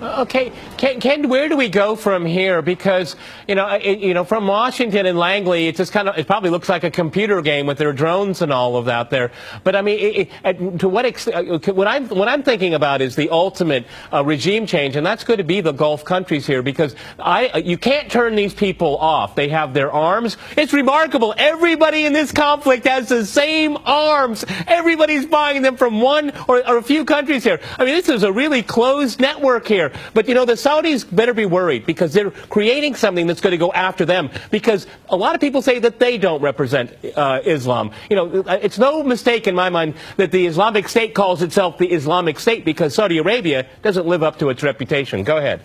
Okay, Ken, where do we go from here? Because from Washington and Langley, it probably looks like a computer game with their drones and all of that there. But I mean, to what extent? What I'm thinking about is the ultimate regime change, and that's going to be the Gulf countries here, because you can't turn these people off. They have their arms. It's remarkable. Everybody in this conflict has the same arms. Everybody's buying them from one or a few countries here. I mean, this is a really closed network here. But, the Saudis better be worried, because they're creating something that's going to go after them, because a lot of people say that they don't represent Islam. It's no mistake in my mind that the Islamic State calls itself the Islamic State, because Saudi Arabia doesn't live up to its reputation. Go ahead.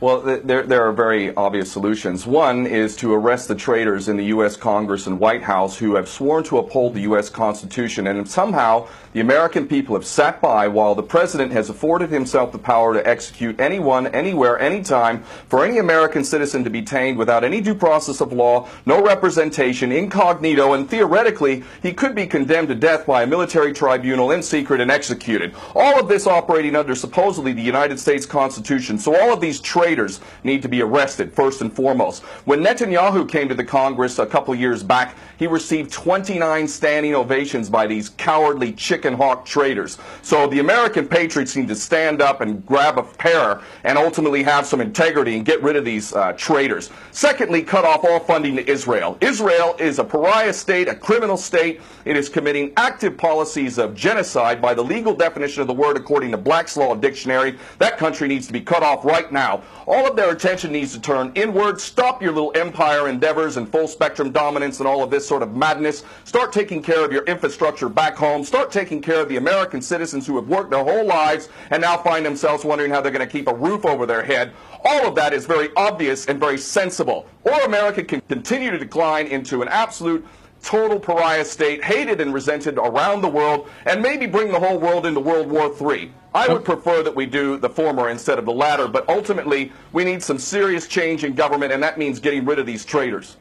Well, there are very obvious solutions. One is to arrest the traitors in the U.S. Congress and White House who have sworn to uphold the U.S. Constitution, and somehow the American people have sat by while the president has afforded himself the power to execute anyone, anywhere, anytime, for any American citizen to be detained without any due process of law, no representation, incognito, and theoretically he could be condemned to death by a military tribunal in secret and executed. All of this operating under supposedly the United States Constitution. So all of these traitors need to be arrested, first and foremost. When Netanyahu came to the Congress a couple years back, he received 29 standing ovations by these cowardly chicken hawk traitors. So the American patriots need to stand up and grab a pair and ultimately have some integrity and get rid of these traitors. Secondly, cut off all funding to Israel. Israel is a pariah state, a criminal state. It is committing active policies of genocide by the legal definition of the word according to Black's Law Dictionary. That country needs to be cut off right now. All of their attention needs to turn inward. Stop your little empire endeavors and full spectrum dominance and all of this sort of madness. Start taking care of your infrastructure back home. Start taking care of the American citizens who have worked their whole lives and now find themselves wondering how they're going to keep a roof over their head. All of that is very obvious and very sensible. Or America can continue to decline into an absolute total pariah state, hated and resented around the world, and maybe bring the whole world into World War III. I would prefer that we do the former instead of the latter, but ultimately we need some serious change in government, and that means getting rid of these traitors.